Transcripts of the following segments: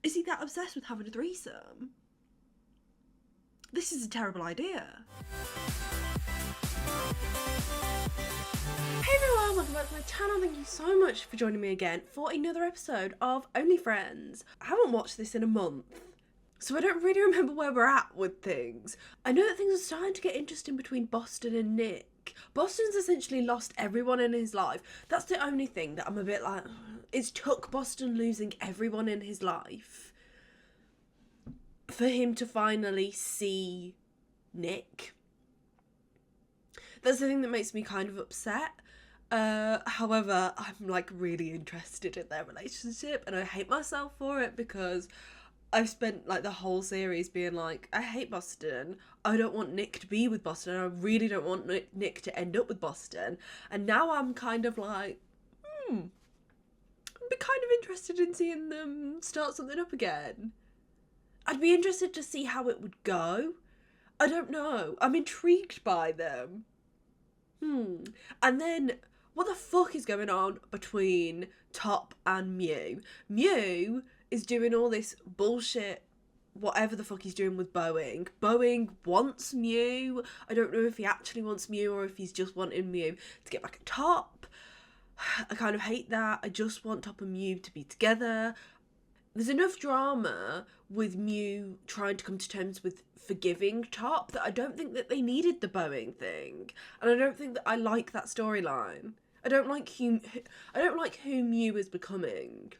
Is he that obsessed with having a threesome? This is a terrible idea. Hey everyone, welcome back to my channel. Thank you so much for joining me again for another episode of Only Friends. I haven't watched this in a month, so I don't really remember where we're at with things. I know that things are starting to get interesting between Boston and Nick. Boston's essentially lost everyone in his life. That's the only thing that I'm a bit like, it's took Boston losing everyone in his life for him to finally see Nick. That's the thing that makes me kind of upset. However, I'm like really interested in their relationship and I hate myself for it because I've spent like the whole series being like, I hate Boston. I don't want Nick to be with Boston. I really don't want Nick to end up with Boston. And now I'm kind of like, I'd be kind of interested in seeing them start something up again. I'd be interested to see how it would go. I don't know. I'm intrigued by them. And then, what the fuck is going on between Top and Mew? Mew is doing all this bullshit, whatever the fuck he's doing with Boeing. Boeing wants Mew. I don't know if he actually wants Mew or if he's just wanting Mew to get back at Top. I kind of hate that. I just want Top and Mew to be together. There's enough drama with Mew trying to come to terms with forgiving Top that I don't think that they needed the Boeing thing. And I don't think that I like that storyline. I don't like who Mew is becoming.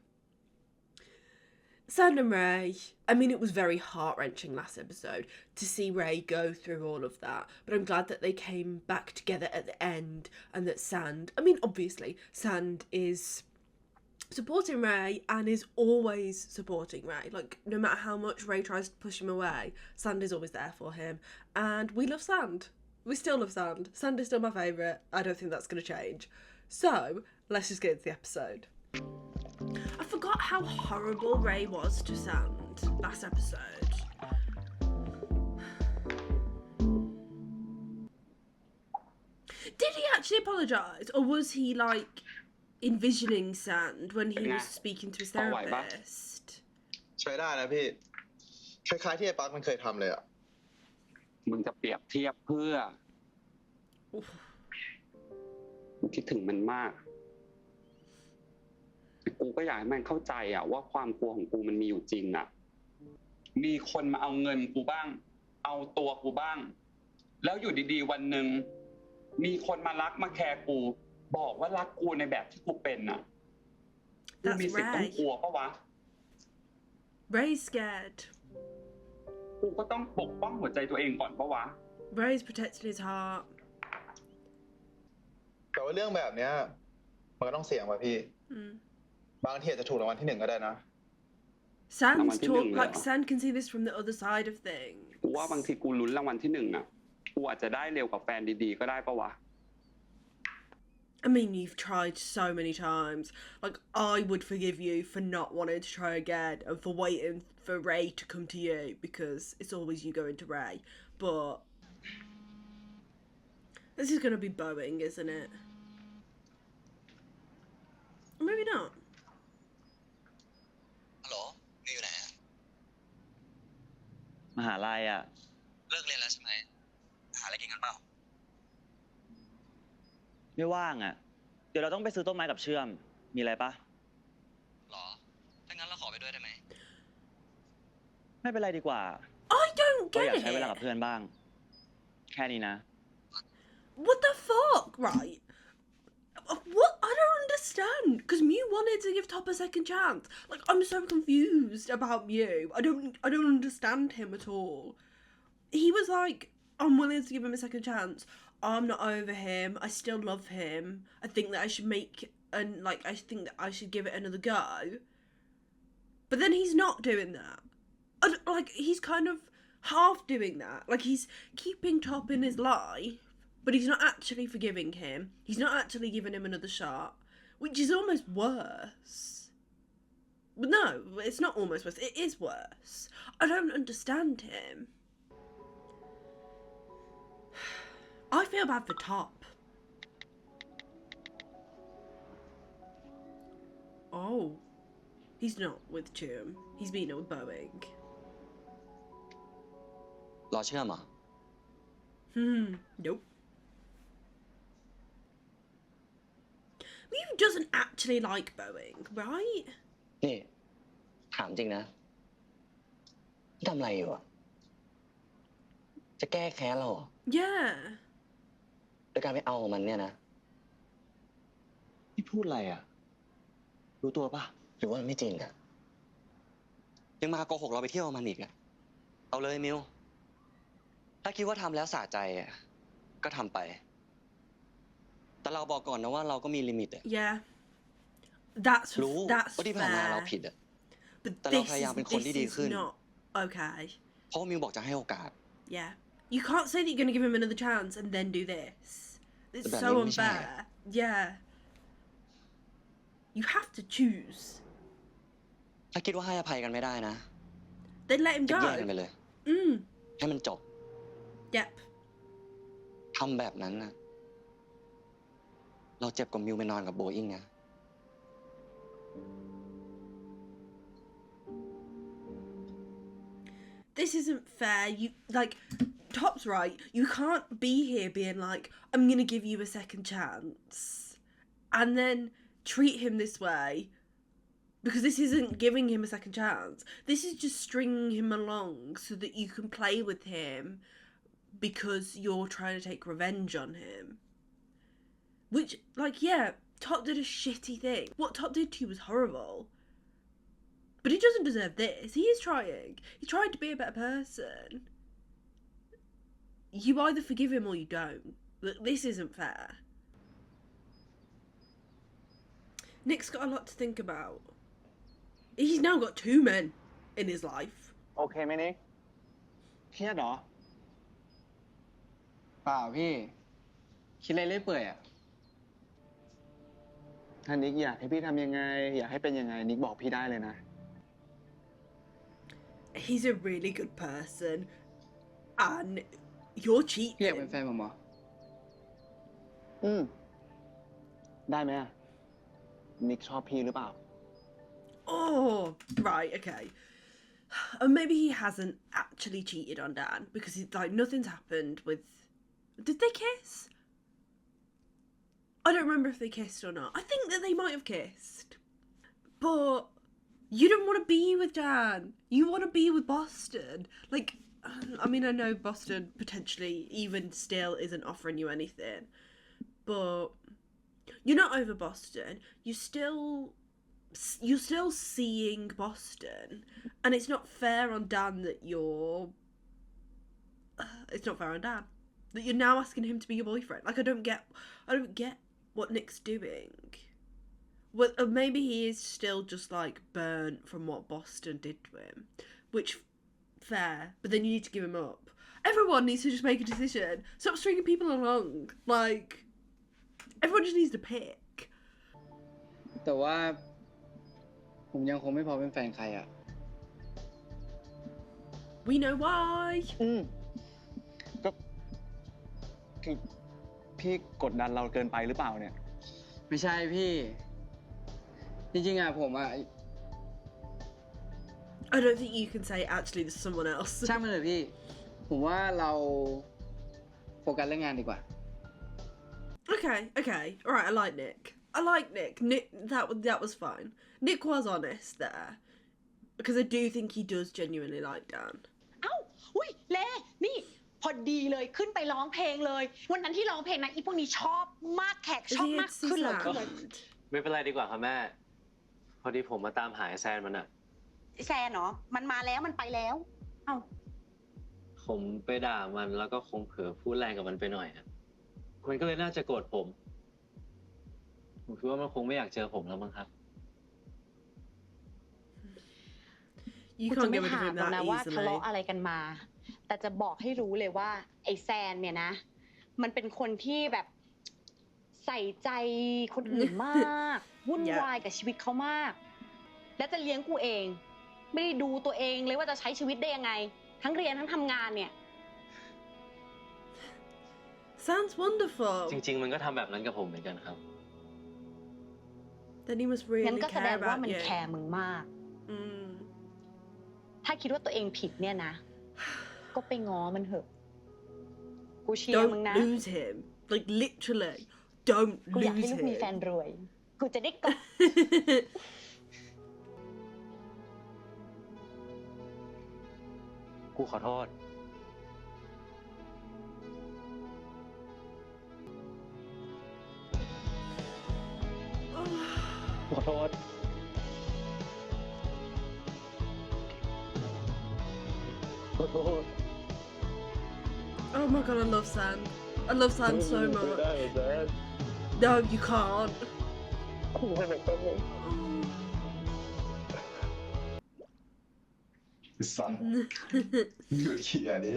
Sand and Ray. I mean, it was very heart-wrenching last episode to see Ray go through all of that. But I'm glad that they came back together at the end and that Sand... I mean, obviously, Sand is supporting Ray and is always supporting Ray. Like, no matter how much Ray tries to push him away, Sand is always there for him. And we love Sand. We still love Sand. Sand is still my favourite. I don't think that's going to change. So, let's just get into the episode. I forgot how horrible Ray was to Sand last episode. Did he actually apologise? Or was he, like, envisioning Sand when he was speaking to his therapist? ใช้ได้นะพี่คล้ายๆที่ไอ้ปั๊กมันเคยทำเลยอ่ะ มึงจะเปรียบเทียบเพื่อกูคิดถึงมันมากแต่กูก็อยากให้มันเข้าใจอ่ะว่าความกลัวของกูมันมีอยู่จริงอ่ะมีคนมาเอาเงินกูบ้างเอาตัวกูบ้างแล้วอยู่ดีๆวันหนึ่งมีคนมารักมาแคร์กูบอกว่ารักกูในแบบที่กูเป็นอ่ะกูมีสิทธิ์ต้องกลัวปะวะ Ray's scared. กูก็ต้องปกป้องหัวใจตัวเองก่อนปะวะ Ray's protecting his heart. แต่ว่าเรื่องแบบเนี้ยมันก็ต้องเสี่ยงว่ะพี่บางทีอาจจะถูกรางวัลที่ 1ก็ได้นะ Sand's talk like Sand can see this from the other side of things. กูว่าบางทีกูลุ้นรางวัลที่ 1อ่ะกูอาจจะได้เร็วกว่าแฟนดีๆก็ได้ปะวะ I mean, you've tried so many times. Like, I would forgive you for not wanting to try again and for waiting for Ray to come to you because it's always you going to Ray. But this is going to be Boeing, isn't it? Or maybe not. Hello? นี่อยู่ไหนอะ มหาลัยอ่ะ เลิกเรียนแล้วใช่ไหมหาอะไรกินกันเปล่า ไม่ว่างอ่ะ เดี๋ยวเราต้องไปซื้อต้นไม้กับเชื่อม มีอะไรปะ หรอ ถ้างั้นเราขอไปด้วยได้ไหม ไม่เป็นไรดีกว่า I don't ก็อยาก get ใช้เวลากับ it. เพื่อนบ้าง แค่นี้นะ What the fuck, right? What? I don't understand. Because Mew wanted to give Top a second chance. Like, I'm so confused about Mew. I don't understand him at all. He was like, I'm willing to give him a second chance. I'm not over him. I still love him. I think that I should I think that I should give it another go. But then he's not doing that. Like, he's kind of half doing that. Like, he's keeping Top in his life, but he's not actually forgiving him. He's not actually giving him another shot, which is almost worse. But no, it's not almost worse. It is worse. I don't understand him. I feel bad for Top. Oh. He's not with Chum. He's been with Boeing. รอเชื่อมเหรอ Nope. He doesn't actually like Boeing, right? นี่ถามจริงนะทำอะไรอยู่อะจะแก้แค้นเราเหรอ Yeah. โดยการไปเอามันเนี่ยนะ พี่พูดอะไรอ่ะ รู้ตัวปะ หรือว่ามันไม่จริงอะ ยังมาโกหกเราไปเที่ยวมันอีกอะเอาเลยมิว ถ้าคิดว่าทำแล้วสะใจอะก็ทำไป แต่เราบอกก่อนนะว่าเราก็มีลิมิตอะ Yeah. That's รู้ that's ว่าที่ผ่านมาเรา fair. ผิดอะ But แต่เรา this พยายามเป็นคนที่ is ดีขึ้น not okay. เพราะว่ามิวบอกจะให้โอกาส Yeah. You can't say that you're going to give him another chance and then do this. It's But so then unfair. Yeah. You have to choose. ถ้าคิดว่าให้อภัยกันไม่ได้นะ Then let him จะ go. แยกกันไปเลย ให้มันจบ Yep. ทำแบบนั้นนะเราเจ็บกว่ามิวไปนอนกับโบอิงนะ This isn't fair. You, like, Top's right. You can't be here being like, I'm going to give you a second chance. And then treat him this way. Because this isn't giving him a second chance. This is just stringing him along so that you can play with him because you're trying to take revenge on him. Which, like, yeah, Top did a shitty thing. What Top did to you was horrible. But he doesn't deserve this. He is trying. He's trying to be a better person. You either forgive him or you don't. This isn't fair. Nick's got a lot to think about. He's now got 2 men in his life. โอเคไหมนิก เครียดเหรอ เปล่าพี่ คิดอะไรเรื่อยเปื่อยอ่ะ ถ้านิกอยากให้พี่ทำยังไง อยากให้เป็นยังไง นิกบอกพี่ได้เลยนะ He's a really good person. And you're พี่อยากเป็น cheating. แฟนผมเหรอ ได้ไหมอะนิกชอบพี่หรือเปล่า Oh, right, okay. And maybe he hasn't actually cheated on Dan because it's like nothing's happened with. Did they kiss? I don't remember if they kissed or not. I think that they might have kissed. But you don't want to be with Dan. You want to be with Boston. Like, I mean, I know Boston potentially even still isn't offering you anything. But you're not over Boston. You're still seeing Boston, and it's not fair on Dan that you're. It's not fair on Dan that you're now asking him to be your boyfriend. Like I don't get what Nick's doing. Well, maybe he is still just like burnt from what Boston did to him, which fair. But then you need to give him up. Everyone needs to just make a decision. Stop stringing people along. Like everyone just needs to pick. แต่ว่า ผมยังคงไม่พอเป็นแฟนใครอ่ะ We know why. ก็คือพี่กดดันเราเกินไปหรือเปล่าเนี่ย ไม่ใช่พี่ จริงๆอ่ะผมอ่ะ I don't think you can say actually there's someone else. ช่างมันเลยพี่ ผมว่าเราโฟกัสเรื่องงานดีกว่า Okay. All right, I like Nick. Nick, that was fine. Nick was honest there. Because I do think he does genuinely like Dan. เอ้าอุ้ยเล่นี่ พอดีเลยขึ้นไปร้องเพลงเลย วันนั้นที่ร้องเพลงนะอีพวกนี้ชอบมากแขก Is ชอบ he มาก at ขึ้นเลย Suzanne? ไม่เป็นไรดีกว่าครับแม่ พอดีผมมาตามหาไอ้แซนมันอะ แซนเนาะมันมาแล้วมันไปแล้ว เอ้า ผมไปด่ามันแล้วก็คงเผลอพูดแรงกับมันไปหน่อยอะมันก็เลยน่าจะโกรธผมคิดว่ามันคงไม่อยากเจอผมแล้วมั้งครับ You กู can't จะไม่ get rid of ถาม him หรอก that นะว่าทะเลาะ easily. อะไรกันมา แต่จะบอกให้รู้เลยว่า ไอ้แซนเนี่ยนะ มันเป็นคนที่แบบใส่ใจคนอื่นมาก วุ่นวายกับชีวิตเขามาก และจะเลี้ยงกูเอง ไม่ได้ดูตัวเองเลยว่าจะใช้ชีวิตได้ยังไง ทั้งเรียนทั้งทำงานเนี่ย Sounds wonderful. จริง ๆ มันก็ทำแบบนั้นกับผมเหมือนกันครับ Then he must งั้น really ก็แสด care งว่า about มัน you. แคร์มึงมาก อืม ถ้าคิดว่าตัวเองผิดเนี่ยนะ ก็ไปง้อมันเถอะ กูเชียร์ Don't มึงนะ lose him like literally don't กูอยากให้ lose ลูกมีแฟ him นรวย กูจะได้กอด กูขอโทษ กูขอโทษ ขอโทษ Oh my god, I love Sand. I love Sand so ไม่ much. ได้แซน No, you can't. กูไม่ได้เป็น สั่งหยุดเขียนดิ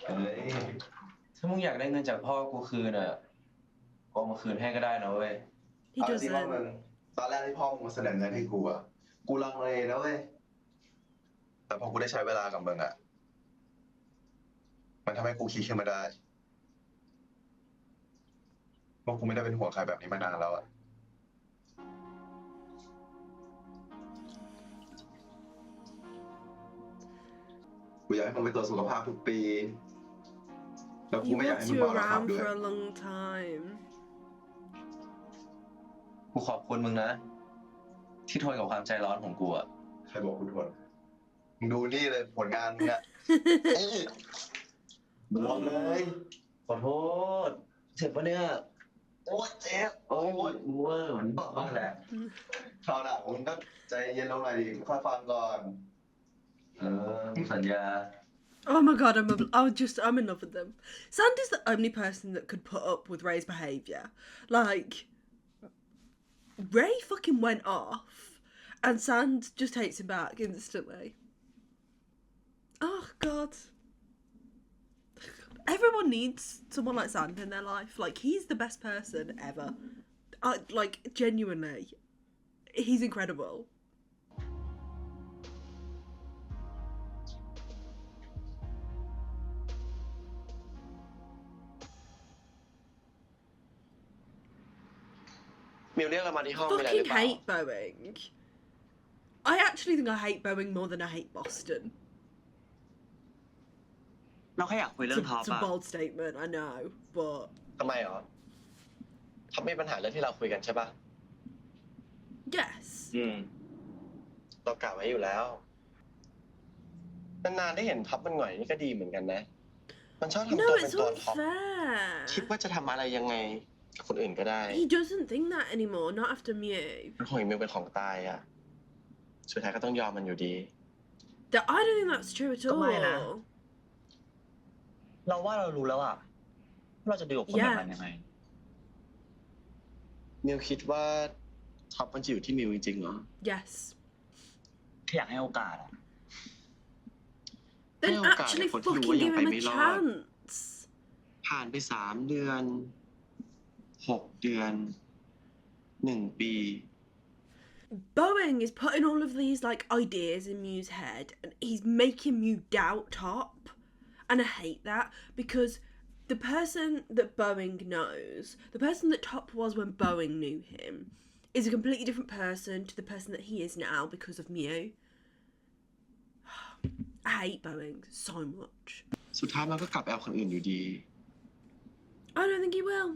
เฮ้ยถ้ามึงอยากได้เงินจากพ่อกูคืนอ่ะก็เอามาคืนให้ก็ได้นะเว้ย He เอาจริงว่ามึ doesn't. งตอนแรกที่พ่อมึงมาเสนอเงินให้กูอ่ะกูลังเลนะเว้ยแต่พอกูได้ใช้เวลากับมึงอ่ะมันทำให้กูคิดขึ้นมาได้ว่ากูไม่ได้เป็นห่วงใครแบบนี้มานานแล้วอ่ะกูอยากให้มึงไปตรวจสุขภาพทุกปีแล้วกู He ไม่อยากให้ wants มึง you เมาแล้วขับ around ด้วย for a long time. กูขอบคุณมึงนะ ที่ทนกับความใจร้อนของกูอ่ะใครบอกกูทนมึงดูนี่เลยผลงานมึงอ่ะบอกเลย ขอโทษเจ็บปะเนี่ย โอ้ยเจ็บ โอ้ยเวอร์เหมือน บ้าแหละคราวหน้ามึงก็ใจเย็นลงหน่อยดิค่อยฟังก่อนสัญญา Oh my god, I'm in love with them. Sand is the only person that could put up with Ray's behaviour. Like, Ray fucking went off, and Sand just takes him back instantly. Oh god. Everyone needs someone like Sand in their life. Like, he's the best person ever. Like, genuinely. He's incredible. Miu เรียกเรามาที่ห้องมีอะไรหรือ Fucking เปล่า hate Boeing. I actually think I hate Boeing more than I hate Boston. เราแค่อยากคุยเรื่องท็อป It's a อะ bold statement, I know, but ทำไมหรอท็อปมีปัญหาเรื่องที่เราคุยกันใช่ปะ yes. เรากะไว้อยู่แล้ว นานๆได้เห็นท็อปมันหน่อยนี่ก็ดีเหมือนกันนะ มันชอบทำ No, ตัวเป็น it's ตัวท็อป unfair. คิดว่าจะทำอะไรยังไงกับคนอื่นก็ได้ He doesn't think that anymore, not after Mew. มันของอีมิวเป็นของตายอ่ะ สุดท้ายก็ต้องยอมมันอยู่ดี I don't think that's true at ก็ไม่นะ all. เราว่าเรารู้แล้วอะว่าเราจะดีกับคนแบบนั้นยังไง มิวคิดว่าท็อปมันจะอยู่ที่มิวจริงๆเหรอ Yes. แค่อยากให้โอกาสอะ Then Hey, okay, actually for you, fucking give him a you know, chance. ผ่านไป3 เดือน 6 เดือน 1 ปี Boeing is putting all of these like ideas in Mew's head and he's making Mew doubt Top. And I hate that because the person that Boeing knows, the person that Top was when Boeing knew him, is a completely different person to the person that he is now because of Mew. I hate Boeing so much. สุดท้ายมันก็กลับแอลคนอื่นอยู่ดี I don't think he will.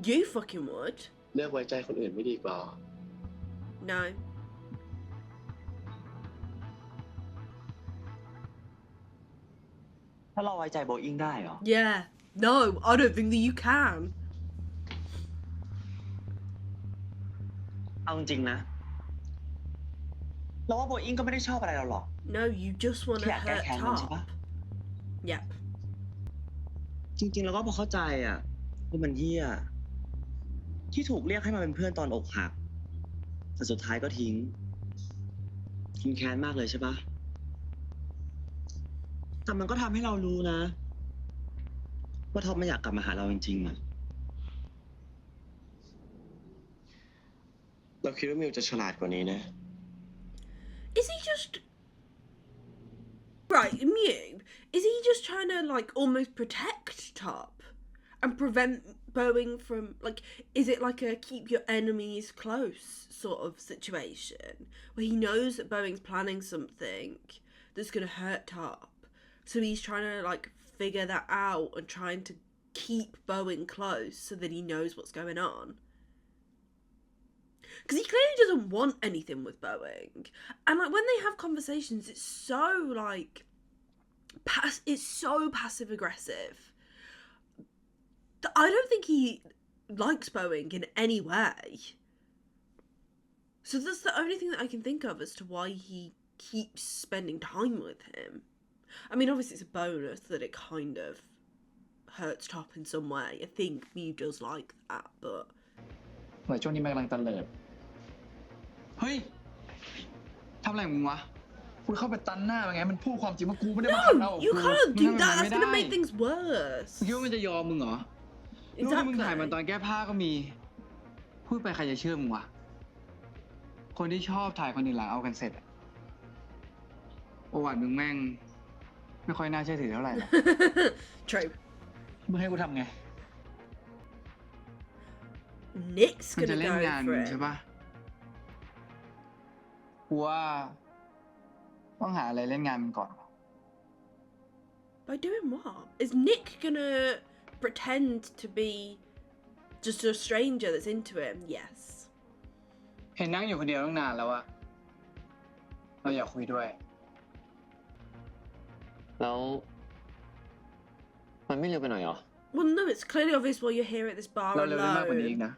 You fucking would. เลือกไว้ใจคนอื่นไม่ดีกว่า No. ถ้าเราไว้ใจโบอิงได้เหรอ Yeah. No, I don't think that you can. เอาจริงๆนะ เราว่าโบอิงก็ไม่ได้ชอบอะไรเราหรอก No, you just want to Yeah, hurt that can, Top. Yep. จริงๆเราก็พอเข้าใจอะว่ามันเหี้ยที่ถูกเรียกให้มาเป็นเพื่อนตอนอกหัก แต่สุดท้ายก็ทิ้งคุณแค้นมากเลยใช่ปะแต่มันก็ทำให้เรารู้นะ ว่าท็อปไม่อยากกลับมาหาเราจริงๆอะ เราคิดว่ามิวจะฉลาดกว่านี้นะ Is he just... Right, Mew, is he just trying to, like, almost protect Top? And prevent Boeing from, like, is it like a keep your enemies close sort of situation where he knows that Boeing's planning something that's going to hurt Top, so he's trying to, like, figure that out and trying to keep Boeing close so that he knows what's going on? Because he clearly doesn't want anything with Boeing. And, like, when they have conversations, it's so, like, it's so passive-aggressive. I don't think he likes Boeing in any way. So that's the only thing that I can think of as to why he keeps spending time with him. I mean, obviously it's a bonus that it kind of hurts Top in some way. I think Mew does like that, but... เหมือนช่วงนี้แม่กำลังตะเลิดเฮ้ยทำอะไรมึงวะกูเข้าไปตันหน้ามันไงมันพูดความจริงว่ากูไม่ได้มาขัดเรา No, you can't do that. That's gonna make things worse. คิดว่ามันจะยอมมึงเหรอรูปที่มึงถ่ายมันตอนแก้ผ้าก็มีพูดไปใครจะเชื่อมึงวะคนที่ชอบถ่ายคนอื่นหลังเอากันเสร็จอะประวัติมึงแม่งไม่ค่อยน่าเชื่อถือเท่าไหร่หรอก True. มึงให้กูทำไง Nick's มันจะ gonna เล่น go งาน for มึงใช่ it. ปะกูว่าต้องหาอะไรเล่นงานมึงก่อน By doing what? Is Nick gonna pretend to be just a stranger that's into him? Yes. เห็นนั่งอยู่คนเดียวตั้งนานแล้วอะเราอยากคุยด้วย แล้วมันไม่เร็วไปหน่อยเหรอ Well, no, it's clearly obvious why you're here at this bar เราเร็วได้มากกว่านี้อีก alone. นะ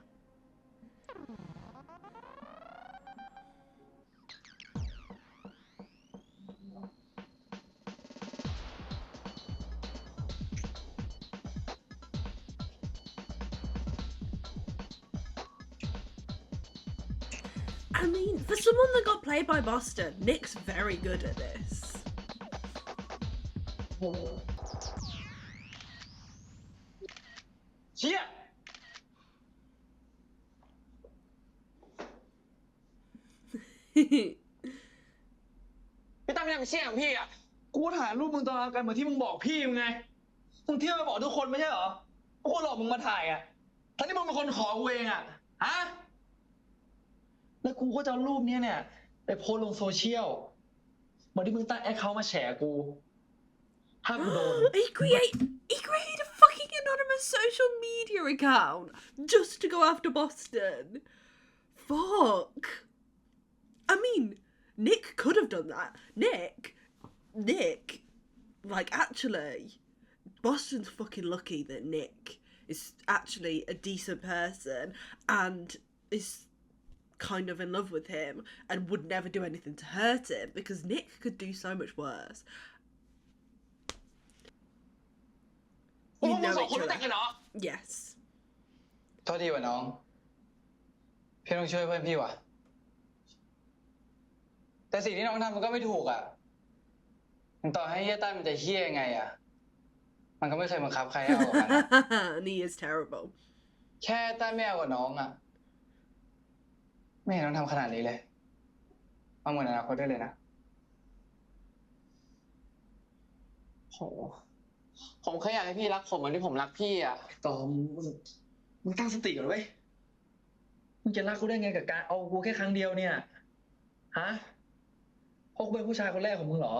I mean, for someone that got played by Boston, Nick's very good at this. เชี่ย พี่ตั้มไม่ทำเชี่ยของพี่อะกูถ่ายรูปมึงตอนเอากันเหมือนที่มึงบอกพี่มึงไงมึงเที่ยวไปบอกทุกคนไม่ใช่เหรอพวกคนหลอกมึงมาถ่ายอะทั้งที่มึงเป็นคนขอกูเองอะฮะแล้วกูก็จะเอารูปนี้เนี่ยไปโพสลงโซเชียลเหมือนที่มึงตั้งแอคเคาท์มาแฉกูถ้ากูโดน He created a fucking anonymous social media account just to go after Boston. Fuck. I mean, Nick could have done that. Nick, like, actually, Boston's fucking lucky that Nick is actually a decent person and is kind of in love with him and would never do anything to hurt him, because Nick could do so much worse. You know each other. Yes. โทษทีว่ะน้องพี่ต้องช่วยเพื่อนพี่ว่ะแต่สิ่งที่น้องทำมันก็ไม่ถูกอ่ะถึงต่อให้เฮียต้ามันจะเฮี้ยยังไงอ่ะมันก็ไม่เคยบังคับใครให้เอากับมัน And he is terrible. แค่ต้าไม่เอากับน้องอ่ะไม่เห็นต้องทำขนาดนี้เลยเอาเหมือนอนาคตได้เลยนะโหผมแค่อยากให้พี่รักผมเหมือนที่ผมรักพี่อ่ะตอมมึงตั้งสติก่อนเว้ยมึงจะรักกูได้ไงกับการเอากูแค่ครั้งเดียวเนี่ยฮะเพราะกูเป็นผู้ชายคนแรกของมึงเหรอ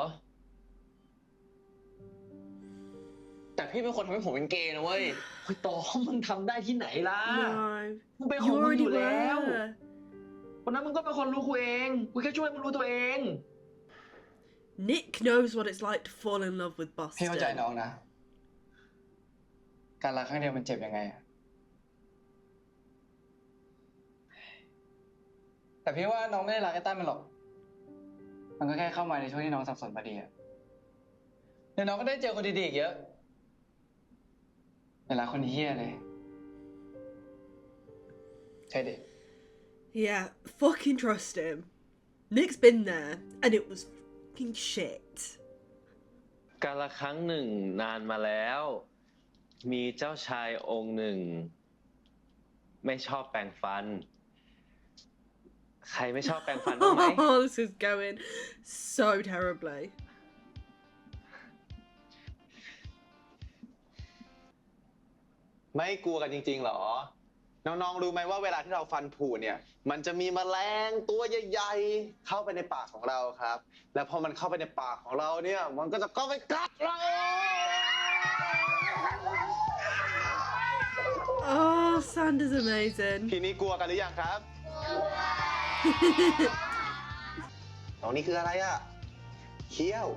แต่พี่เป็นคนทำให้ผมเป็นเกย์นะเว้ยเฮ้ยตอมมึงทำได้ที่ไหนล่ะ No. มึงเป็นของ You มึงอ already ยู่แล้ว were. วันนั้นมึงก็เป็นคนรู้กูเองกูแค่ช่วยมึงรู้ตัวเอง Nick knows what it's like to fall in love with พี่เข้าใจ Boston. น้องนะการรักครั้งเดียวมันเจ็บยังไงอะแต่พี่ว่าน้องไม่ได้รักไอ้ตั้มมันหรอกมันก็แค่เข้ามาในช่วงที่น้องสับสนพอดีอะเดี๋ยวน้องก็ได้เจอคนดีๆอีกเยอะอย่ารักคนเฮี้ยเลยใช่ดิ Yeah, fucking trust him. Nick's been there, and it was fucking shit. กาลครั้งหนึ่งนานมาแล้ว มีเจ้าชายองค์หนึ่ง ไม่ชอบแปรงฟัน ใครไม่ชอบแปรงฟันบ้างไหม Oh, this is going so terribly. แ ไม่กลัวกันจริงๆหรอน้องๆรู้ไหมว่าเวลาที่เราฟันผุเนี่ยมันจะมีแมลงตัวใหญ่ๆเข้าไปในปากของเราครับแล้วพอมันเข้าไปในปากของเราเนี่ยมันก็จะเข้าไปกัดเรา Oh, Sand is amazing. ทีนี้กลัวกันหรือยังครับ น้องนี่คืออะไรอ่ะเขี้ยว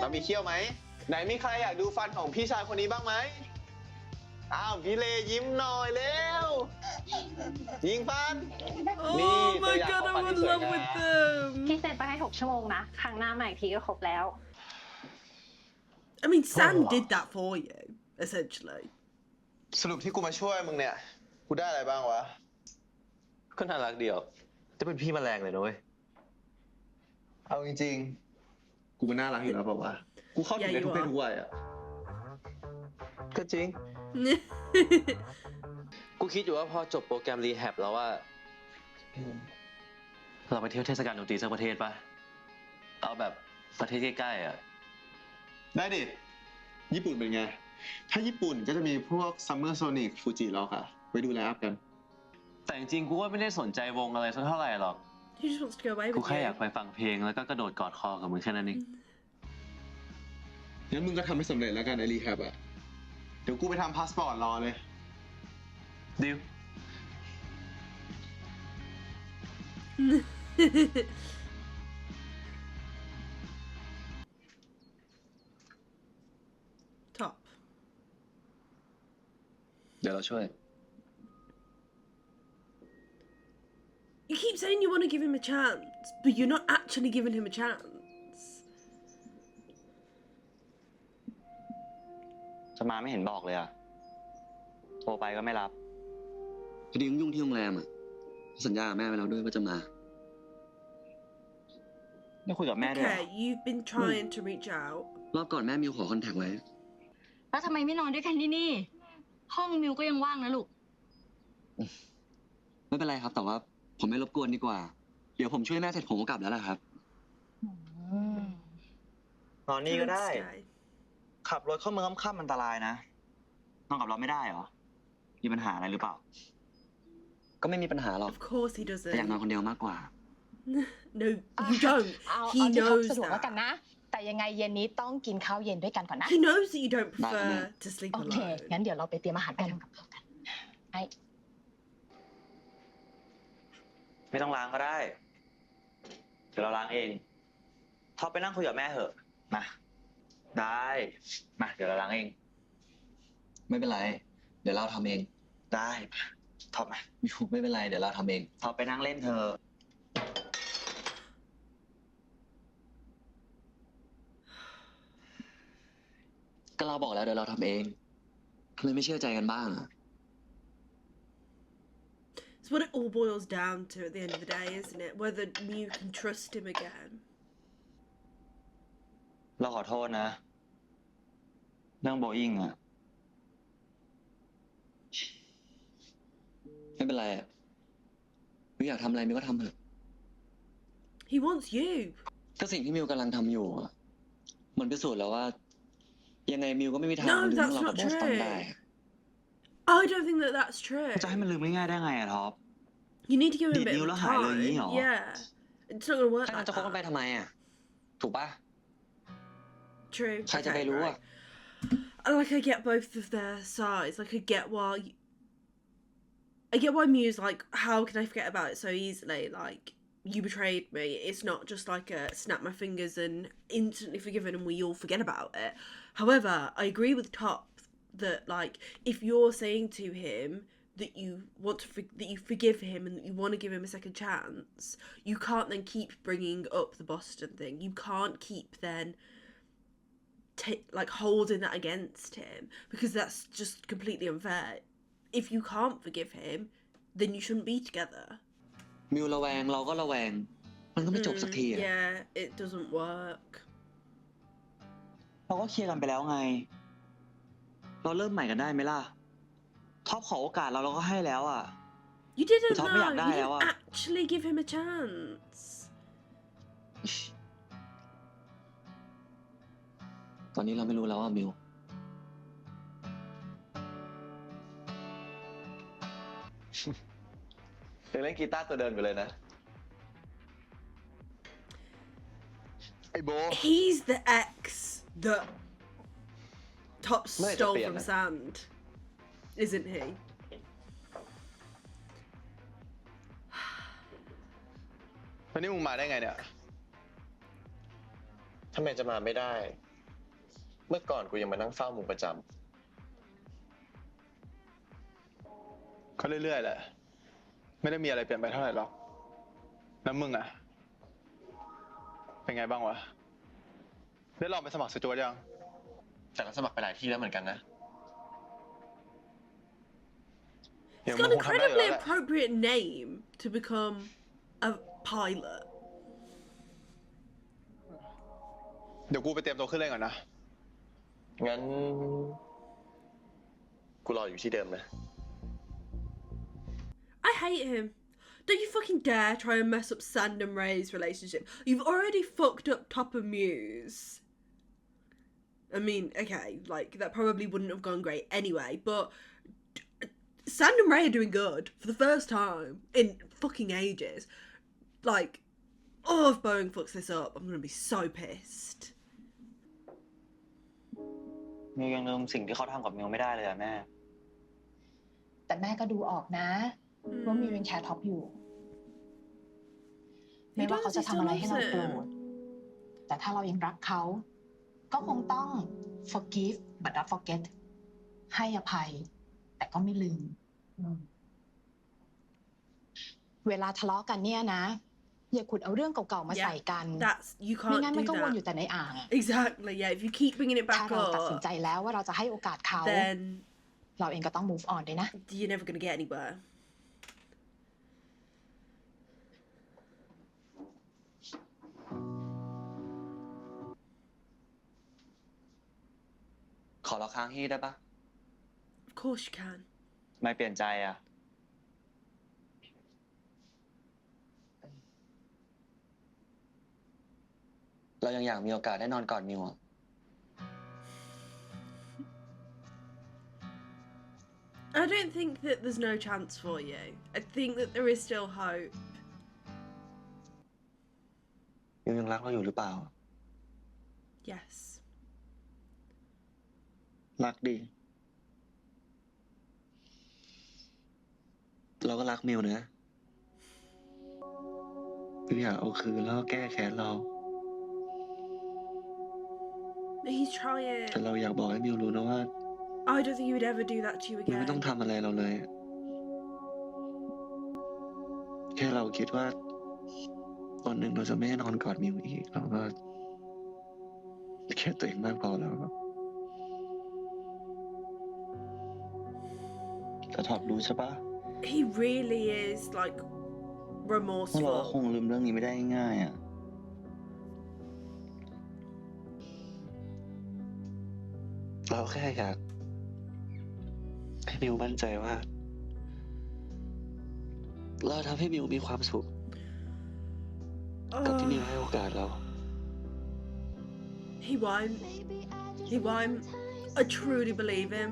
เรามีเขี้ยวไหมไหนมีใครอยากดูฟันของพี่ชายคนนี้บ้างไหมอ้าวพี่เลยิ้มหน่อยเร็วยิงฟัน Oh my god, I'm in love with them. พี่เซ็นไปให้6 ชั่วโมงนะ ครั้งหน้ามาอีกทีก็ครบแล้ว I mean, Sand did that for you, essentially. สรุปที่กูมาช่วยมึงเนี่ยกูได้อะไรบ้างวะ ก็น่ารักเดียว จะเป็นพี่แมลงเลยนะเว้ย เอาจริงๆกูมันน่ารักอยู่แล้วเปล่าวะกูเข้าถึงในทุกเพศทุกวัยอ่ะ ก็จริง กูคิดอยู่ว่าพอจบโปรแกรมรีแฮบแล้วว่าเราไปเที่ยวเทศกาลดนตรีสักประเทศปะเอาแบบประเทศใกล้ๆอ่ะ ได้ดิญี่ปุ่นเป็นไงถ้าญี่ปุ่นก็จะมีพวก Summer Sonic Fuji Rock อะไปดูไลฟ์อัพกัน แต่จริงๆกูว่าไม่ได้สนใจวงอะไรสักเท่าไหร่หรอก He just wants to go away กู with แค่อยาก you. ไปฟังเพลงแล้วก็กระโดดกอดคอกับมึงแค่นั้นเอง งั้นมึงก็ทำให้สำเร็จแล้วกันไอรีแฮบอะเดี๋ยวกูไปทำพาสปอร์ตรอเลย ดิว Top. เดี๋ยวเราช่วย You keep saying you want to give him a chance, but you're not actually giving him a chance. จะมาไม่เห็นบอกเลยอะโทรไปก็ไม่รับ พอดียุ่งที่โรงแรมอ่ะสัญญากับแม่ไปแล้วด้วยว่าจะมา ไม่คุยกับแม่ด้วยเหรอ Okay, you've been trying to reach out. รอบก่อนแม่มิวขอคอนแทคไว้ แล้วทำไมไม่นอนด้วยกันที่นี่ ห้องมิวก็ยังว่างนะลูก ไม่เป็นไรครับ แต่ว่าผมไม่รบกวนดีกว่า เดี๋ยวผมช่วยแม่เสร็จผมก็กลับแล้วล่ะครับ นอนนี่ก็ได้ Don't stay. ขับรถเข้าเมืองค่ำๆอันตรายนะ นอนกับเราไม่ได้เหรอ มีปัญหาอะไรหรือเปล่า ก็ไม่มีปัญหาหรอก Of course he แต่อยากนอน doesn't. คนเดียวมากกว่า No, you don't. เอา He ที่เขา knows สะดวกแล้วกัน that. นะ แต่ยังไงเย็นนี้ต้องกินข้าวเย็นด้วยกันก่อนนะ He knows that you don't That prefer man. to sleep โอเค alone. งั้นเดี๋ยวเราไปเตรียมอาหารกันกับข้าวกันไอ้ ไม่ต้องล้างก็ได้ เดี๋ยวเราล้างเองท็อปไปนั่งคุยกับแม่เถอะ มา ได้ มา เดี๋ยวเราล้างเอง ไม่เป็นไร เดี๋ยวเราทำเอง ได้ท็อปมา มิวไม่เป็นไร เดี๋ยวเราทำเอง ท็อปไปนั่งเล่นเถอะ ก็เราบอกแล้วเดี๋ยวเราทำเองทำไมไม่เชื่อใจกันบ้างอะ It's what it all boils down to at the end of the day, isn't it? Whether you can trust him again. เราขอโทษนะ เรื่องโบอิงอะ ไม่เป็นไรอะมิวอยากทำอะไรมิวก็ทำเถอะ He wants you. ก็สิ่งที่มิวกำลังทำอยู่อะมันพิสูจน์แล้วว่า ยังไงมิวก็ไม่มีทาง No, ลืม that's เรากับ not บอสตัน true. ได้ I don't think that that's true. จะให้มันลืมง่ายๆได้ไงอะท็อป You need to give him a Did bit you of look high, time. Lily, or- Yeah. It's not gonna work ถ้างั้ like นจะคบกันไป that. ทำไมอะถูกปะ True. ใครจะไป Okay, รู้ right. อะ Like I get both of their sides. Like I get why I get why Mew's like, how can I forget about it so easily? Like, you betrayed me. It's not just like a snap my fingers and instantly forgiven and we all forget about it. However, I agree with Top that like if you're saying to him that you want to that you forgive him and that you want to give him a second chance, you can't then keep bringing up the Boston thing. You can't keep then like holding that against him because that's just completely unfair. If you can't forgive him, then you shouldn't be together. มิวระแวงเราก็ระแวง มันก็ไม่จบสักทีอะ Yeah, it doesn't work. เราก็เคลียร์กันไปแล้วไง เราเริ่มใหม่กันได้ไหมล่ะ ท็อปขอโอกาสเราก็ให้แล้วอะ You didn't Top know. me up You now, didn't yeah. actually give him a chance. ตอนนี้เราไม่รู้แล้วว่ามิว ยังเล่นกีตาร์ตัวเดิมอยู่เลยนะ ไอ้โบ He's the ex that Top Mate, stole be from honest. Sand, isn't he? วันนี้มึงมาได้ไงเนี่ย ทำไมจะมาไม่ได้ เมื่อก่อนกูยังมานั่งเฝ้ามึงประจำ ก็เรื่อยๆแหละ ไม่ได้มีอะไรเปลี่ยนไปเท่าไหร่หรอก แล้วมึงอะเป็นไงบ้างวะ ได้ลองไปสมัครสจวตยัง แต่ก็สมัครไปหลายที่แล้วเหมือนกันนะ He's got an incredibly appropriate name to become a pilot. เดี๋ยวกูไปเตรียมตัวขึ้นเล่นก่อนนะ งั้น กูรออยู่ที่เดิมนะ I hate him. Don't you fucking dare try and mess up Sand and Ray's relationship. You've already fucked up Top and Muse. I mean, okay, like, that probably wouldn't have gone great anyway, but Sand and Ray are doing good for the first time in fucking ages. Like, oh, if Boeing fucks this up, I'm gonna be so pissed. มิวยังลืมสิ่งที่เขาทำกับมิวไม่ได้เลยอะแม่ แต่แม่ก็ดูออกนะว่ามิวยังแคร์ท็อปอยู่ ไม่ว่าเขาจะทำอะไรให้เราโกรธแต่ถ้าเรายังรักเขา ก็คงต้อง forgive but not forget ให้อภัย แต่ก็ไม่ลืม เวลาทะเลาะกันเนี่ยนะ อย่าขุดเอาเรื่องเก่าๆมาใส่กัน That's you ไม่ can't งั้นมัน do ก็วนอยู่ that. แต่ในอ่าง Exactly, yeah. If you keep bringing it ถ้า back เราตัดสิน up, ใจแล้วว่าเราจะให้โอกาสเขา then เราเองก็ต้อง move on ด้วยนะ you're never gonna get anywhere. ขอเราค้างที่ได้ปะ Of course you can. ไม่เปลี่ยนใจอะ เรายังอยากมีโอกาสได้นอนกอดมิวอะ I don't think that there's no chance for you. I think that there is still hope. มิวยังรักเราอยู่หรือเปล่า Yes. รักดิ เราก็รักมิวนะมิวอยากเอาคืนแล้วก็แก้แค้นเรา He's trying. แต่เราอยากบอกให้มิวรู้นะว่า I don't think he would ever do that to you มิวไม่ต้อง again. ทำอะไรเราเลย แค่เราคิดว่าวันหนึ่งเราจะไม่ให้นอนกอดมิวอีกเราก็แค่ตัวเองมากพอแล้วครับแต่ท็อปรู้ใช่ปะ He really is like ว่าเราคง remorseful. ลืมเรื่องนี้ไม่ได้ง่ายๆอ่ะ เราแค่อยากให้มิวมั่นใจว่า เราทำให้มิวมีความสุขกับที่มิวให้โอกาสเรา He won't. He won't. I truly believe him.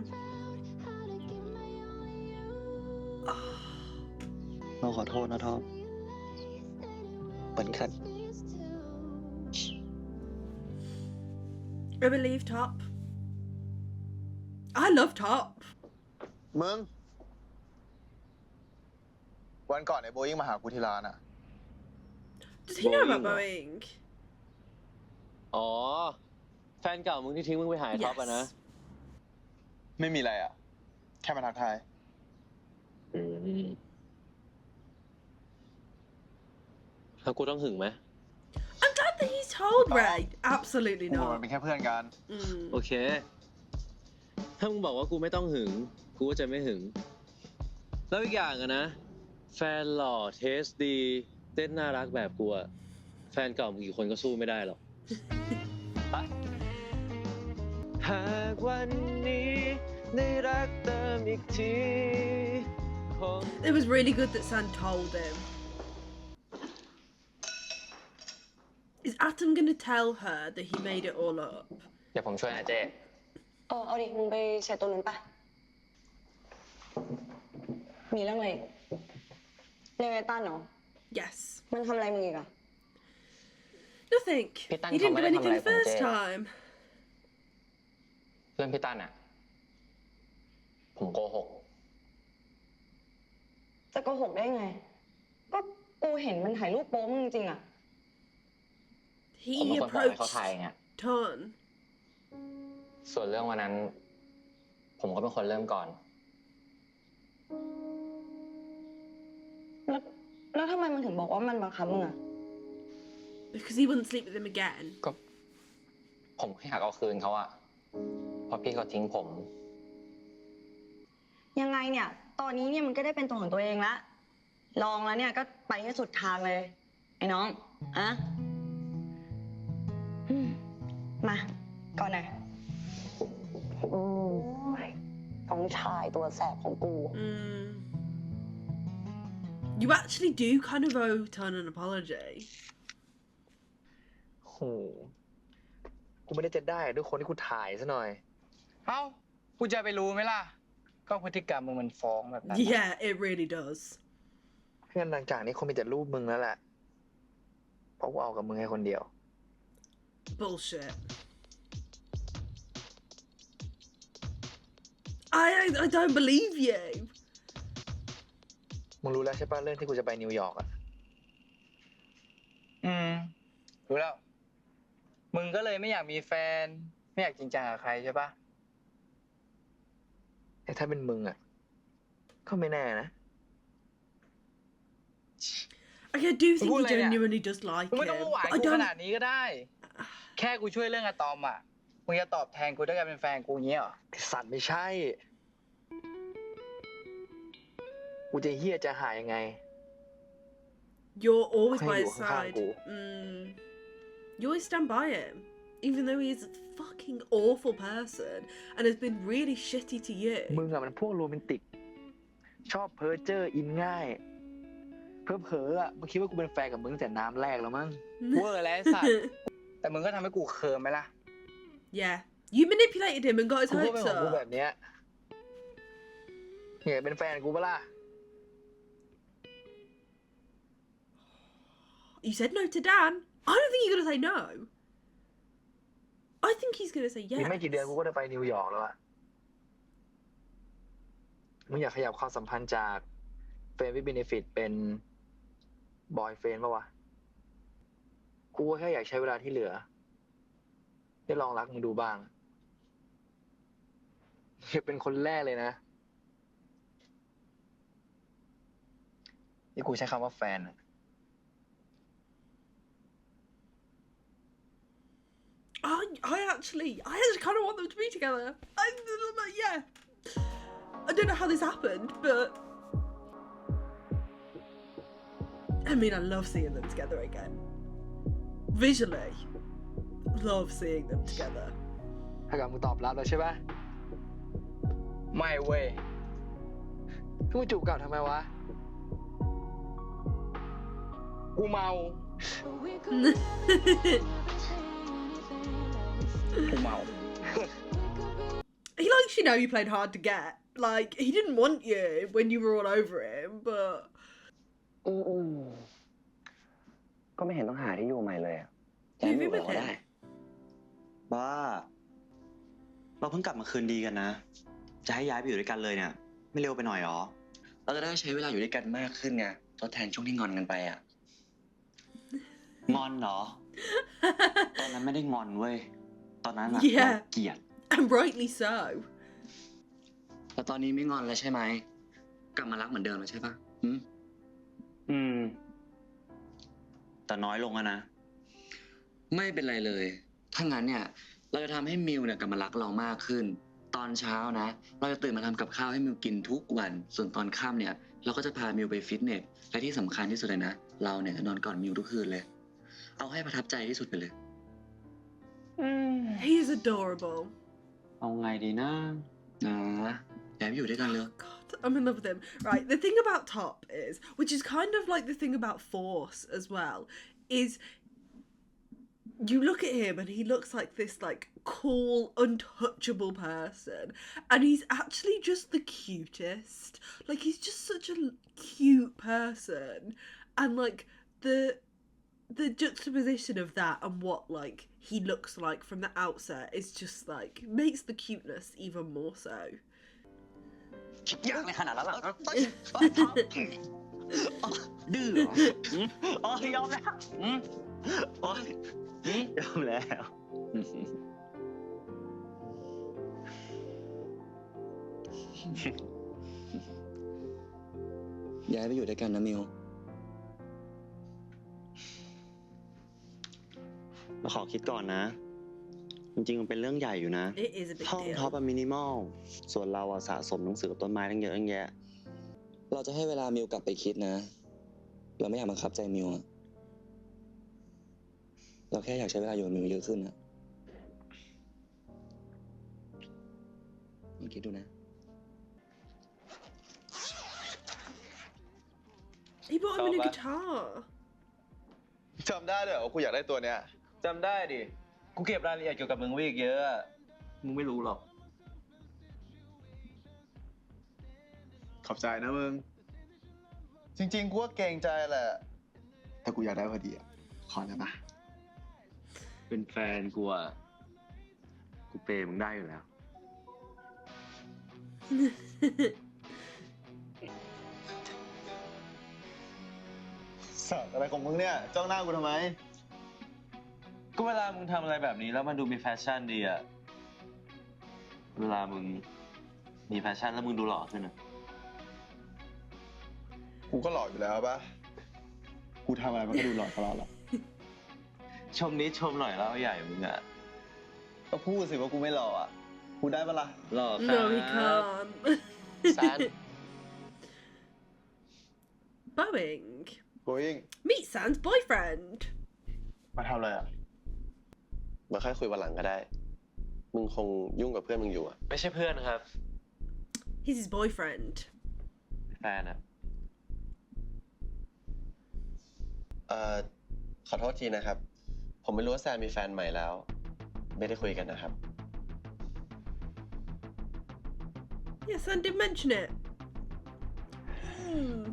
เราขอโทษนะท็อปเหมือนกัน I believe Top. I love Top. มึง วันก่อนไอ้โบยิ่งมาหากูที่ร้านอะ Does he know about Boeing Boeing? อ๋อ แฟนเก่ามึงที่ทิ้งมึงไปหายท็อปอะนะ Yes. ไม่มีอะไรอะแค่มาทักทาย แล้วกูต้องหึงไหม I'm glad that he's told Ray. Absolutely กูกับมัน not. เป็นแค่เพื่อนกัน โอเค ถ้ามึงบอกว่ากูไม่ต้องหึง กูก็จะไม่หึง แล้วอีกอย่างอะนะ แฟนหล่อเทสดี เต้นน่ารักแบบกูอะแฟนเก่ามึงกี่คนก็สู้ไม่ได้หรอก หากวันนี้ได้รักเติมอีกที It was really good that Sand told him. Is Atom gonna tell her that he made it all up? เดี๋ยวผมช่วยนะเจ๊ เอาดิ มึงไปเช็ดตัวนู้นปะมีเรื่องอะไร เรื่องไอ้ตั้นเหรอ Yes. มันทำอะไรมึงอีกอะ Nothing. Pitan He didn't do không anything phải the first làm time. เรื่องพี่ตั้นอ่ะ ผมโกหก จะโกหกได้ไง ก็กูเห็นมันถ่ายรูปโป๊มึงจริงๆอะ ผมเป็น He คนปล่อยให้เขา approached ถ่ายไง Ton. ส่วนเรื่องวันนั้น ผมก็เป็นคนเริ่มก่อน แล้วทำไมมันถึงบอกว่ามันบังคับมึงอะ Because he wouldn't sleep with him again. ก็ผมแค่อยากเอาคืนเขาอะเพราะพี่เขาทิ้งผม ยังไงเนี่ย ตอนนี้เนี่ยมันก็ได้เป็นตัวของตัวเองละ ลองแล้วเนี่ยก็ไปให้สุดทางเลย ไอ้น้องอะมา ก่อนหน่อยต้องชายตัวแสบของกู You actually do kind of owe Ton an apology. โหกูไม่ได้จะได้ด้วยคนที่กูถ่ายซะหน่อย เอ้า กูจะไปรู้ไหมล่ะ ก็พฤติกรรมมึงมันฟ้องแบบนั้น Yeah, it really does. เพื่อนหลังจากนี้คงมีแต่รูปมึงแล้วแหละ เพราะกูเอากับมึงแค่คนเดียว Bullshit. I don't believe you. มึงรู้แล้วใช่ป่ะเรื่องที่กูจะไปนิวยอร์กอะ รู้แล้ว มึงก็เลยไม่อยากมีแฟน ไม่อยากจริงจังกับใครใช่ปะ แต่ถ้าเป็นมึงอะก็ไม่แน่นะ Okay, I do think heพูดอะไรเนี่ย genuinely does like มึงไม่ต้อง him. มาหวาน But I กูข don't. นาดนี้ก็ได้ แค่กูช่วยเรื่องอะตอมอะมึงจะตอบแทนกูด้วยการเป็นแฟนกูอย่างเงี้ยเหรอ ไอ้สัตว์ไม่ใช่ กูจะเฮี้ยจะหายยังไง You're always Hey, by his you're hang side. cool. You always stand by him, even though he is a fucking awful person and has been really shitty to you. มึงอะมันพวกโรแมนติก ชอบเพ้อเจ้ออินง่าย เพ้อๆอะมึงคิดว่ากูเป็นแฟนกับมึงตั้งแต่น้ำแรกแล้วมั้ง เวอร์แล้วไอ้สัตว์ แต่มึงก็ทำให้กูเคิร์มไหมล่ะ Yeah, you manipulated him and got his กูก็เป็น hopes ของกูแบ up. บเนี้ยเนี่ยเป็นแฟนกูปะล่ะ You said no to Dan. I don't think you're gonna say no. I think he's gonna say อี yes. กไม่กี่เดือนกูก็จะไปนิวยอร์กแล้วอะมึงอยากขยับความสัมพันธ์จากเฟรนด์วิดเบเนฟิตเป็นบอยเฟรนด์ปะวะ กูก็แค่อยากใช้เวลาที่เหลือ ได้ลองรักมึงดูบ้างอย่าเป็นคนแรกเลยนะที่กูใช้คำว่าแฟนอะ I actually kind of want them to be together. Yeah. I don't know how this happened, but I mean, I love seeing them together again. Visually, love seeing them together. ถ้าเกิดมึงตอบรับแล้วใช่ปะ ไม่เว้ย มึงจูบกลับทำไมวะ กูเมา กูเมา He likes you know you played hard to get. Like, he didn't want you when you were all over him, but ก็ไม่เห็นต้องหาที่อยู่ใหม่เลยอะ leave it with him. บ้า เราเพิ่งกลับมาคืนดีกันนะ จะให้ย้ายไปอยู่ด้วยกันเลยเนี่ย ไม่เร็วไปหน่อยหรอ เราจะได้ใช้เวลาอยู่ด้วยกันมากขึ้นไงทดแทนช่วงที่งอนกันไปอ่ะ งอนเหรอ ตอนนั้นไม่ได้งอนเว้ย ตอนนั้นอะ Yeah. เราเกลียด And rightly so. แต่ตอนนี้ไม่งอนแล้วใช่ไหม กลับมารักเหมือนเดิมแล้วใช่ปะแต่น้อยลงอะนะ ไม่เป็นไรเลย ถ้างั้นเนี่ย เราจะทำให้มิวเนี่ยกลับมารักเรามากขึ้น ตอนเช้านะ เราจะตื่นมาทำกับข้าวให้มิวกินทุกวัน ส่วนตอนค่ำเนี่ย เราก็จะพามิวไปฟิตเนส และที่สำคัญที่สุดเลยนะ เราเนี่ยจะนอนก่อนมิวทุกคืนเลย เอาให้ประทับใจที่สุดไปเลย He's adorable. เอาไงดีนะ แอบอยู่ด้วยกันเลย God, I'm in love with him. Right, the thing about Top is, which is kind of like the thing about Force as well, is you look at him and he looks like this like cool, untouchable person, and he's actually just the cutest. Like, he's just such a cute person, and like the juxtaposition of that and what like he looks like from the outset is just like makes the cuteness even more so. ยากในขนาดนั้นเหรอดื้อเหรออ๋อยอมแล้วโอ้ยยอมแล้วย้ายไปอยู่ด้วยกันนะมิว เราขอคิดก่อนนะ จริงๆมันเป็นเรื่องใหญ่อยู่นะ It is a big ห้อง deal. ท็อปมินิมอลส่วนเราสะสมหนังสือกับต้นไม้ตั้งเยอะตั้งแยะ เราจะให้เวลามิวกลับไปคิดนะ เราไม่อยากบังคับใจมิวอะเราแค่อยากใช้เวลาอยู่กับมิวเยอะขึ้นนะลองคิดดูนะ He bought him a new guitar. จำได้ด้วยว่ากูอยากได้ตัวเนี้ย จำได้ดิ กูเก็บรายละเอียดเกี่ยวกับมึงไว้อีกเยอะอะมึงไม่รู้หรอก ขอบใจนะมึง จริงๆ กูก็เกรงใจแหละ แต่กูอยากได้พอดีอ่ะ ขอได้ปะ เป็นแฟนกูอะกูเปย์มึงได้อยู่แล้ว สักอะไรของมึงเนี่ย จ้องหน้ากูทำไม ก็เวลามึงทำอะไรแบบนี้แล้วมันดูมีแฟชั่นดีอะเวลามึงมีแฟชั่นแล้วมึงดูหล่อขึ้นอะ กูก็หล่ออยู่แล้วปะกูทำอะไรมันก็ดูหล่อตลอดแหละ ชมนิดชมหน่อยแล้วใหญ่มึงอะ ก็พูดสิว่ากูไม่หล่ออ่ะ กูได้ปะล่ะ หล่อครับ No, he can't. แซน Boeing. Boeing Meet Sam's boyfriend. มาทำอะไรอ่ะ มาค่อยคุยวันหลังก็ได้ มึงคงยุ่งกับเพื่อนมึงอยู่อะ ไม่ใช่เพื่อนครับ He's his boyfriend. แฟนอะ ขอโทษทีนะครับ ผมไม่รู้ว่าแซมมีแฟนใหม่แล้ว ไม่ได้คุยกันนะครับ Yes, Sam did mention it.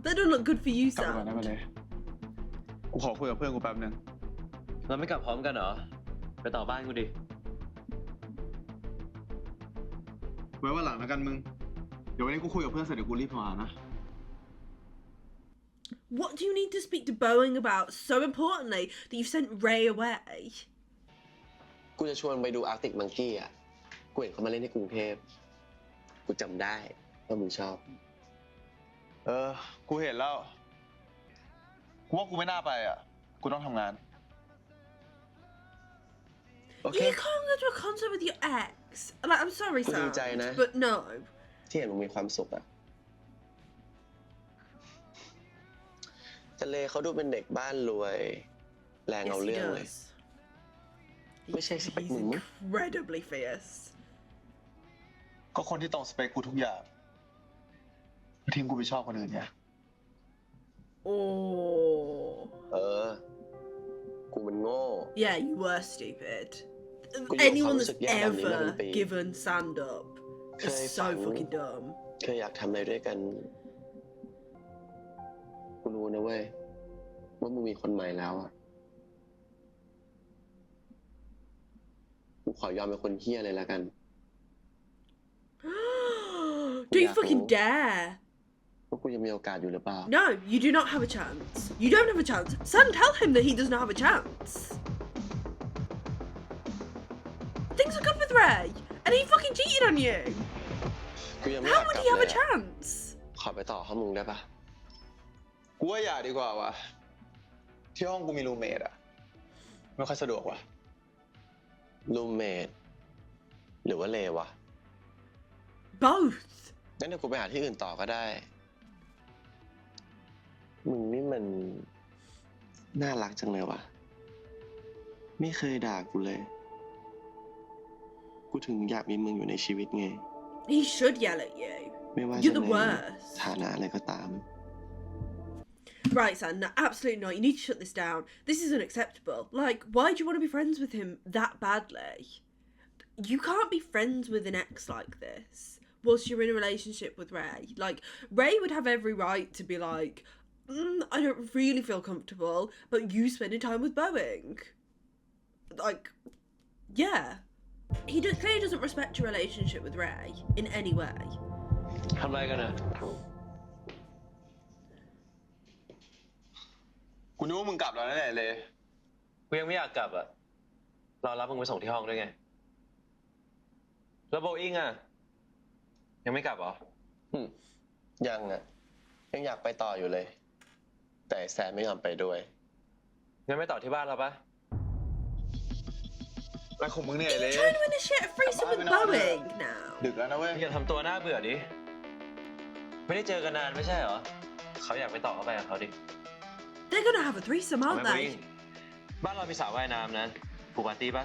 That don't look good for you, กลับไปก่อนได้ Sam. ปะเลย กูขอคุยกับเพื่อนกูแป๊บนึง เราไม่กลับพร้อมกันเหรอ ไปต่อบ้านกูดิ ไว้วันหลังแล้วกันมึง เดี๋ยววันนี้กูคุยกับเพื่อนเสร็จเดี๋ยวกูรีบมานะ What do you need to speak to Boeing about so importantly that you've sent Ray away? กูจะชวนไปดูอาร์ติกมังกี้อะกูเห็นเขามาเล่นที่กรุงเทพ กูจำได้ว่ามึงชอบ กูเห็นแล้ว กูว่ากูไม่น่าไปอ่ะ กูต้องทำงาน โอเค You can't go to a concert with your ex. Like, I'm sorry, กูดี Sam, ใจนะ but no. ที่เห็นมึงมีความสุขอะแต่เลเขาดูเป็นเด็กบ้านรวย แรงเอา Yes, he เรื่องเลย does. ไม่ใช่สเปค He's มึงมั้ง incredibly fierce. ก็คนที่ตรงสเปคกูทุกอย่างทิ้งกูไปชอบคนอื่นเนี่ย Oh. กูมันโง่ Yeah, you were stupid. Well, you're Anyone that's supposed to- yeah, ever I'm never given sand up is Okay, so fine. fucking dumb. เคยอยากทำอะไรด้วยกัน กูรู้นะเว้ย ว่ามึงมีคนใหม่แล้วอะกูขอยอมเป็นคนเฮี้ยเลยละกัน Don't you Yeah, fucking cool. dare. ว่ากูยังมีโอกาสอยู่หรือเปล่า No, you do not have a chance. You don't have a chance. Sam, tell him that he does not have a chance. Things are good with Ray, and he fucking cheated on you. กูยังไม่อ How ยาก would กลับ he have เล a ยอะ chance? ขอไปต่อข้อมึงได้ปะ กูว่าอย่าดีกว่าวะที่ห้องกูมีรูมเมทอะไม่ค่อยสะดวกว่ะ รูมเมทหรือว่าเลวะ Both. งั้นเดี๋ยวกูไปหาที่อื่นต่อก็ได้ มึงนี่มันน่ารักจังเลยวะไม่เคยด่ากูเลย กูถึงอยากมีมึงอยู่ในชีวิตไง He should yell at you. ไม่ว่า You're จะ the ใน worst. ฐานะอะไรก็ตาม Right, Sam, no, absolutely not. You need to shut this down. This is unacceptable. Like, why do you want to be friends with him that badly? You can't be friends with an ex like this whilst you're in a relationship with Ray. Like, Ray would have every right to be like, I don't really feel comfortable, but you spending time with Boeing. Like, yeah. He clearly doesn't respect your relationship with Ray in any way. ทำอะไรกันอะ กูนึกว่ามึงกลับแล้วนั่นแหละเลย กูยังไม่อยากกลับอะรอรับมึงไปส่งที่ห้องด้วยไง แล้วโบอิงอะยังไม่กลับเหรอ ยังอ่ะ ยังอยากไปต่ออยู่เลย แต่แซมไม่ยอมไปด้วย งั้นไม่ต่อที่บ้านเราปะ อะไรของมึงเนี่ยเลย Trying to initiate a threesome with Boeing now. ดึกแล้วนะเว้ย อย่าทำตัวน่าเบื่อดิ ไม่ได้เจอกันนานไม่ใช่เหรอ เขาอยากไปต่อเข้าไปกับเขาดิ They're gonna have a threesome, เอา aren't ไหมโบอิง they? บ้านเรามีสระว่ายน้ำนะผูกปาร์ตี้ปะ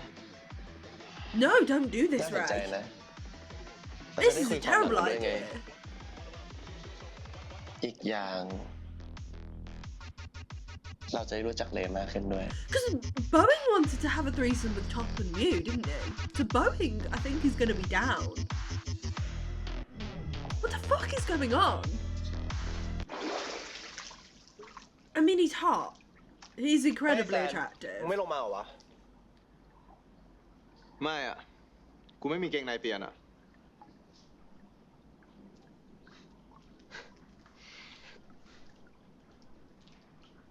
No, don't do this, น่าสนใจ Ray. นะ This is a terrible เราจะได้คุยความหลังกันด้วยไง idea. อีกอย่าง เราจะได้รู้จักเลมากขึ้นด้วย Because Boeing wanted to have a threesome with Top and Mew, didn't he? So Boeing, I think, is gonna be down. What the fuck is going on? I mean, he's hot. He's incredibly attractive. มึงไม่ลงมาเหรอวะ ไม่อ่ะ กูไม่มีเกงในเปลี่ยนอ่ะ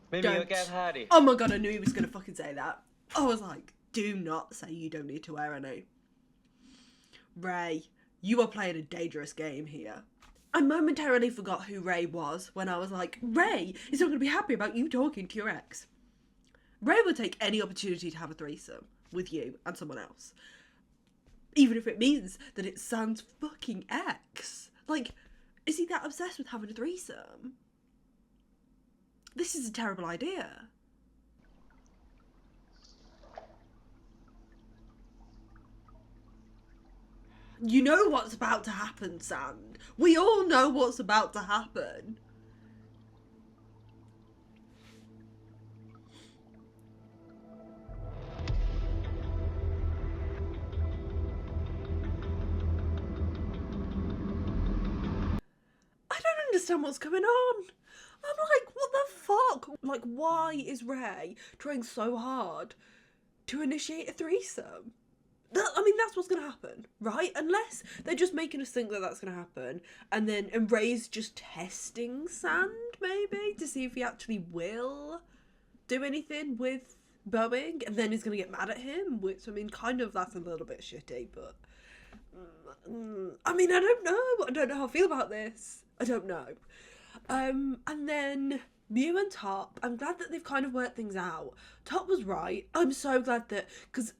ไม่มีก็แก้ผ้าดิ Oh my god, I knew he was gonna fucking say that. I was like, do not say you don't need to wear any. Ray, you are playing a dangerous game here. I momentarily forgot who Ray was when I was like, Ray is not gonna be happy about you talking to your ex. Ray will take any opportunity to have a threesome with you and someone else. Even if it means that it sounds fucking ex. Like, is he that obsessed with having a threesome? This is a terrible idea. You know what's about to happen, Sand. We all know what's about to happen. I don't understand what's going on. I'm like, what the fuck? Like, why is Ray trying so hard to initiate a threesome? I mean, that's what's going to happen, right? Unless they're just making us think that that's going to happen. And Ray's just testing Sand, maybe, to see if he actually will do anything with Boeing. And then he's going to get mad at him, which, I mean, kind of, that's a little bit shitty, but... I mean, I don't know. I don't know how I feel about this. I don't know. And then Mew and Top, I'm glad that they've kind of worked things out. Top was right. I'm so glad that, because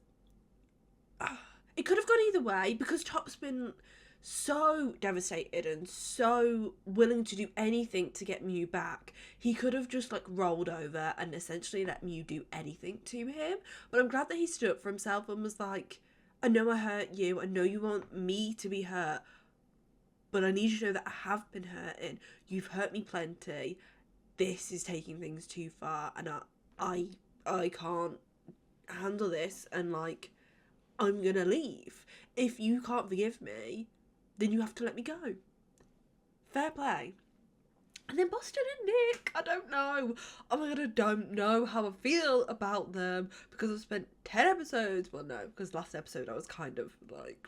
it could have gone either way, because Top's been so devastated and so willing to do anything to get Mew back. He could have just like rolled over and essentially let Mew do anything to him. But I'm glad that he stood up for himself and was like, I know I hurt you. I know you want me to be hurt. But I need you to know that I have been hurting. You've hurt me plenty. This is taking things too far. And I can't handle this. And like, I'm gonna leave. If you can't forgive me, then you have to let me go. Fair play. And then Boston and Nick, I don't know. Oh my god, I don't know how I feel about them because I've spent 10 episodes, well no, because last episode I was kind of like,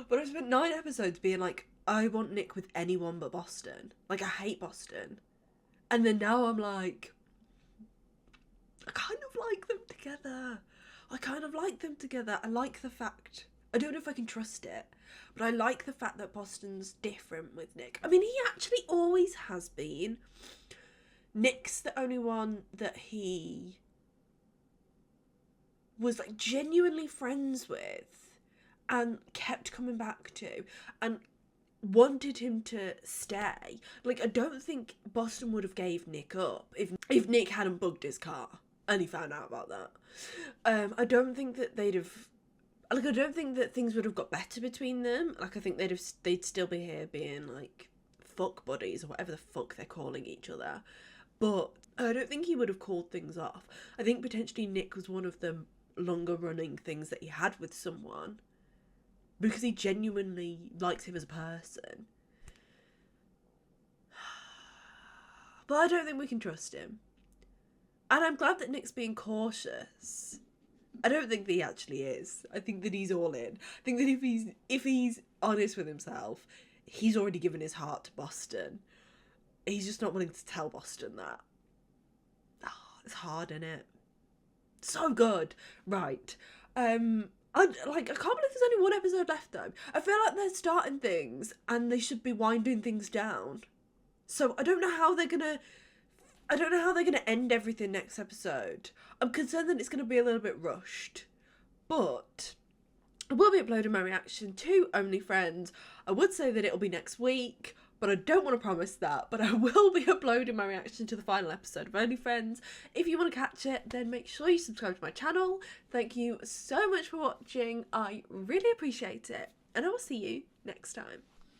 but I've spent 9 episodes being like, I want Nick with anyone but Boston. Like, I hate Boston. And then now I'm like, I kind of like them together. I kind of like them together. I like the fact, I don't know if I can trust it, but I like the fact that Boston's different with Nick. I mean, he actually always has been. Nick's the only one that he was like genuinely friends with and kept coming back to and wanted him to stay. Like, I don't think Boston would have gave Nick up if Nick hadn't bugged his car and he found out about that. I don't think that they'd have... Like, I don't think that things would have got better between them. Like, I think they'd still be here being, like, fuck buddies or whatever the fuck they're calling each other. but I don't think he would have called things off. I think potentially Nick was one of the longer running things that he had with someone because he genuinely likes him as a person. But I don't think we can trust him. And I'm glad that Nick's being cautious. I don't think that he actually is. I think that he's all in. I think that if he's honest with himself, he's already given his heart to Boston. He's just not willing to tell Boston that. Oh, it's hard, isn't it? So good. Right. I can't believe there's only one episode left though. I feel like they're starting things and they should be winding things down. So I don't know how they're gonna end everything next episode. I'm concerned that it's gonna be a little bit rushed. But I will be uploading my reaction to Only Friends. I would say that it'll be next week, but I don't want to promise that. But I will be uploading my reaction to the final episode of Only Friends. If you want to catch it, then make sure you subscribe to my channel. Thank you so much for watching. I really appreciate it. And I will see you next time.